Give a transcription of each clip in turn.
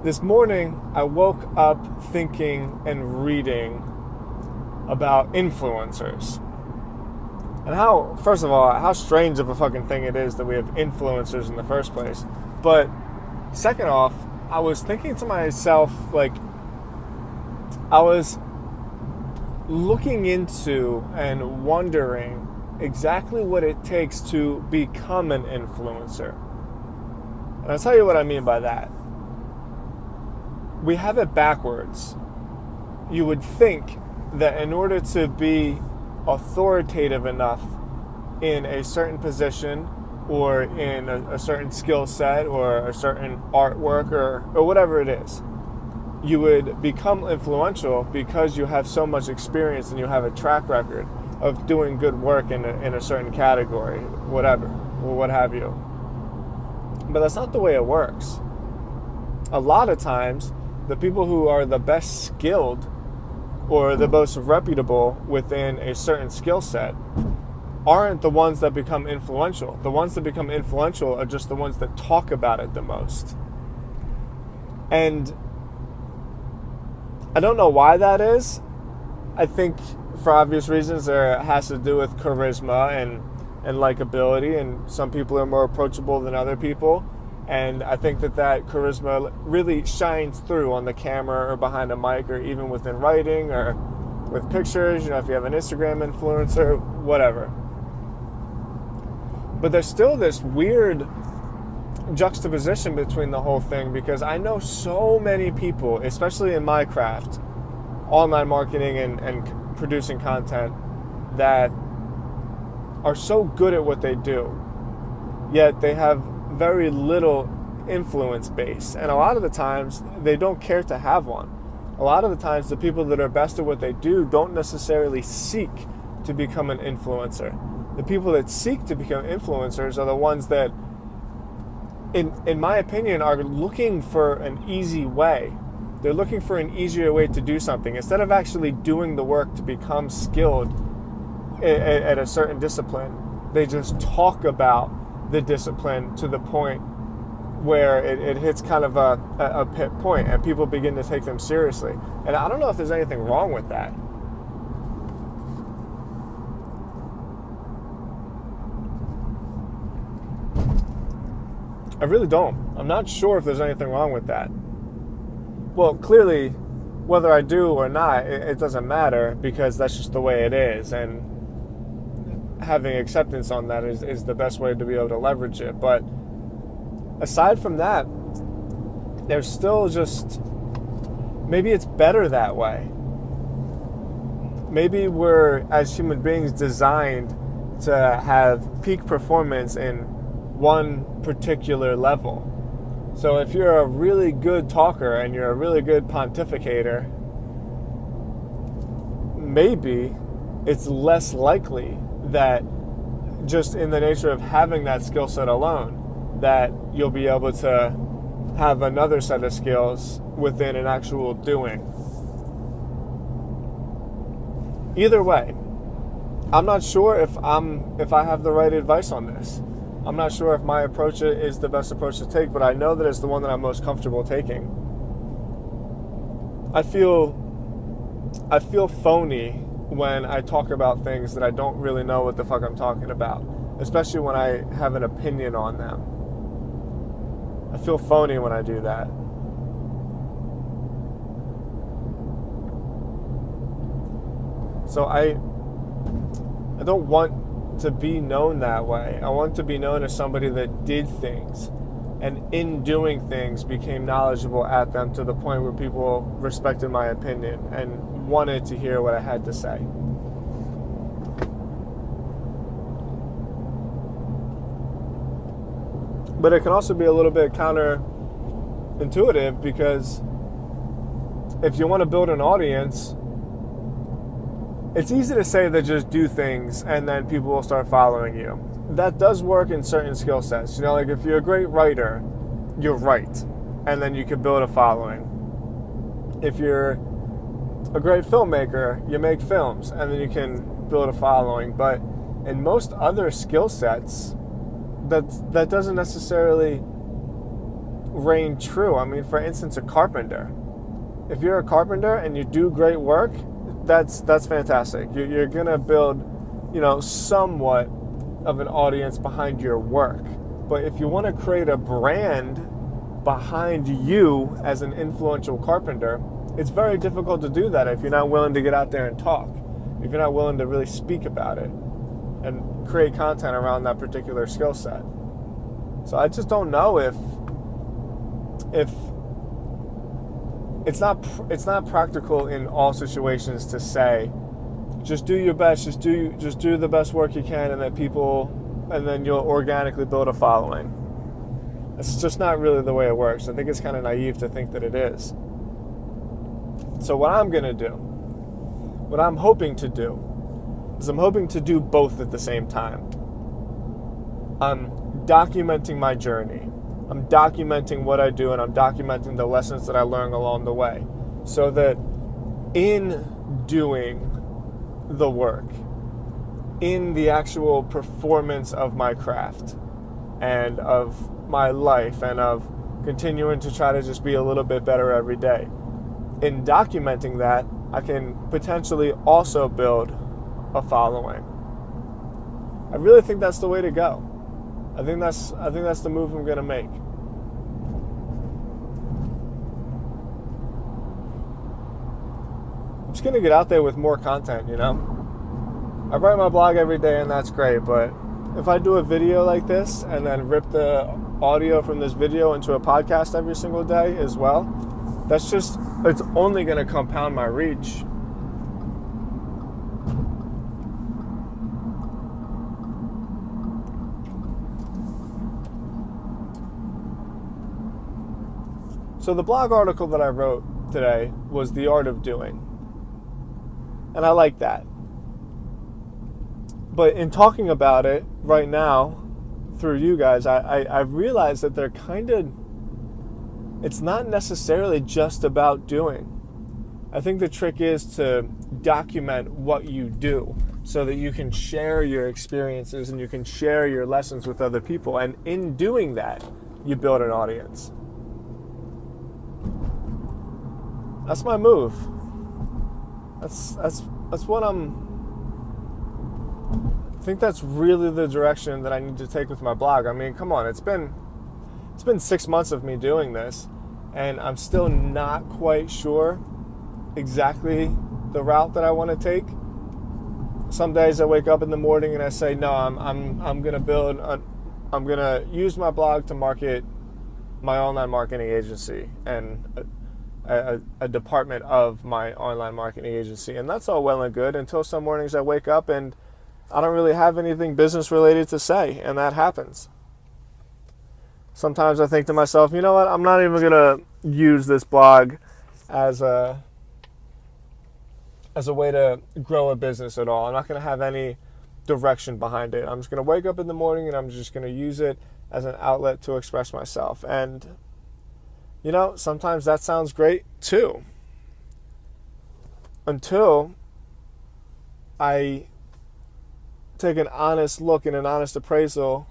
This morning, I woke up thinking and reading about influencers. And how, first of all, how strange of a fucking thing it is that we have influencers in the first place. But second off, I was thinking to myself, like, I was looking into and wondering exactly what it takes to become an influencer. And I'll tell you what I mean by that. We have it backwards. You would think that in order to be authoritative enough in a certain position or in a certain skill set or a certain artwork or whatever it is, you would become influential because you have so much experience and you have a track record of doing good work in a certain category, whatever, or what have you. But that's not the way it works. A lot of times, the people who are the best skilled or the most reputable within a certain skill set aren't the ones that become influential. The ones that become influential are just the ones that talk about it the most. And I don't know why that is. I think for obvious reasons it has to do with charisma and likability, and some people are more approachable than other people. And I think that charisma really shines through on the camera or behind a mic or even within writing or with pictures, if you have an Instagram influencer, whatever. But there's still this weird juxtaposition between the whole thing, because I know so many people, especially in my craft, online marketing and producing content, that are so good at what they do, yet they have very little influence base, and a lot of the times they don't care to have one. A lot of the times the people that are best at what they do don't necessarily seek to become an influencer. The people that seek to become influencers are the ones that, in my opinion, are looking for an easy way. They're looking for an easier way to do something instead of actually doing the work to become skilled at a certain discipline. They just talk about the discipline to the point where it hits kind of a pit point and people begin to take them seriously. And I don't know if there's anything wrong with that. I really don't. I'm not sure if there's anything wrong with that. Well, clearly, whether I do or not, it doesn't matter, because that's just the way it is. And having acceptance on that is the best way to be able to leverage it. But aside from that, there's still just, maybe it's better that way. Maybe we're, as human beings, designed to have peak performance in one particular level. So if you're a really good talker and you're a really good pontificator, maybe it's less likely that just in the nature of having that skill set alone, that you'll be able to have another set of skills within an actual doing. Either way, I'm not sure if I have the right advice on this. I'm not sure if my approach is the best approach to take, but I know that it's the one that I'm most comfortable taking. I feel phony when I talk about things that I don't really know what the fuck I'm talking about, especially when I have an opinion on them. I feel phony when I do that. So I don't want to be known that way. I want to be known as somebody that did things, and in doing things became knowledgeable at them to the point where people respected my opinion and wanted to hear what I had to say. But it can also be a little bit counterintuitive, because if you want to build an audience, it's easy to say that just do things and then people will start following you. That does work in certain skill sets. Like if you're a great writer, you write, and then you can build a following. If you're a great filmmaker, you make films, and then you can build a following. But in most other skill sets, that doesn't necessarily reign true. I mean, for instance, a carpenter. If you're a carpenter and you do great work, that's fantastic. You're gonna build, somewhat of an audience behind your work. But if you want to create a brand behind you as an influential carpenter, it's very difficult to do that if you're not willing to get out there and talk, if you're not willing to really speak about it and create content around that particular skill set. So I just don't know if it's not practical in all situations to say, just do your best, just do the best work you can, and then you'll organically build a following. It's just not really the way it works. I think it's kind of naive to think that it is. So what I'm hoping to do is I'm hoping to do both at the same time. I'm documenting my journey. I'm documenting what I do, and I'm documenting the lessons that I learn along the way, so that in doing the work, in the actual performance of my craft and of my life and of continuing to try to just be a little bit better every day, in documenting that, I can potentially also build a following. I really think that's the way to go. I think that's the move I'm going to make. I'm just going to get out there with more content, I write my blog every day, and that's great, but if I do a video like this and then rip the audio from this video into a podcast every single day as well, it's only going to compound my reach. So the blog article that I wrote today was The Art of Doing. And I like that. But in talking about it right now through you guys, I realized that it's not necessarily just about doing. I think the trick is to document what you do so that you can share your experiences and you can share your lessons with other people. And in doing that, you build an audience. That's my move. That's what I think that's really the direction that I need to take with my blog. I mean, come on, it's been 6 months of me doing this, and I'm still not quite sure exactly the route that I want to take. Some days I wake up in the morning and I say, no, I'm gonna use my blog to market my online marketing agency and a department of my online marketing agency. And that's all well and good until some mornings I wake up and I don't really have anything business related to say, and that happens. Sometimes I think to myself, you know what, I'm not even going to use this blog as a way to grow a business at all. I'm not going to have any direction behind it. I'm just going to wake up in the morning and I'm just going to use it as an outlet to express myself. And, sometimes that sounds great too. Until I take an honest look and an honest appraisal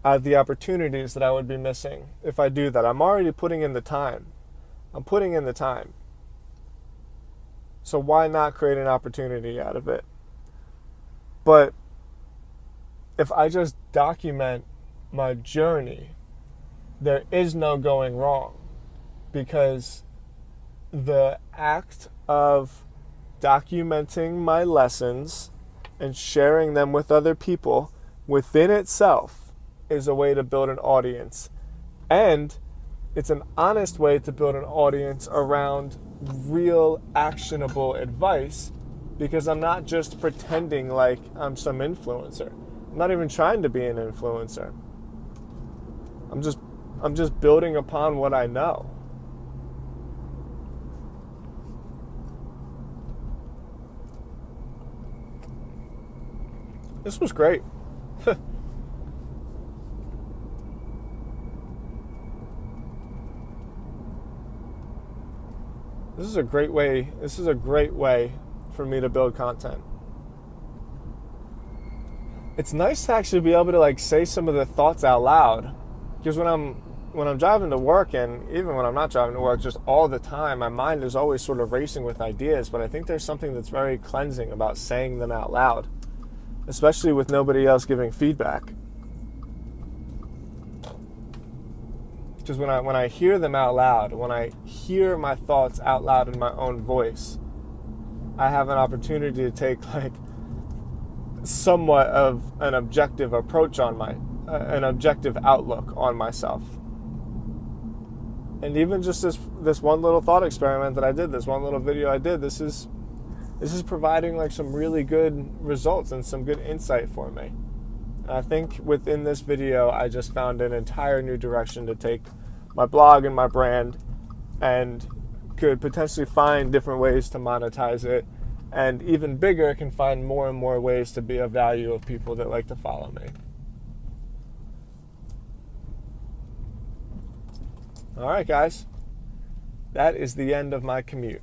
at the opportunities that I would be missing if I do that. I'm already putting in the time. So why not create an opportunity out of it? But if I just document my journey, there is no going wrong, because the act of documenting my lessons and sharing them with other people within itself is a way to build an audience. And it's an honest way to build an audience around real actionable advice, because I'm not just pretending like I'm some influencer. I'm not even trying to be an influencer. I'm just building upon what I know. This was great. This is a great way for me to build content. It's nice to actually be able to say some of the thoughts out loud, because when I'm when I'm driving to work, and even when I'm not driving to work, just all the time, my mind is always sort of racing with ideas. But I think there's something that's very cleansing about saying them out loud, especially with nobody else giving feedback. Because when I hear them out loud, when I hear my thoughts out loud in my own voice, I have an opportunity to take like somewhat of an objective approach on an objective outlook on myself. And even just this one little thought experiment that I did, this one little video I did, this is providing like some really good results and some good insight for me. And I think within this video, I just found an entire new direction to take my blog and my brand, and could potentially find different ways to monetize it, and even bigger, can find more and more ways to be of value of people that like to follow me. All right, guys, that is the end of my commute.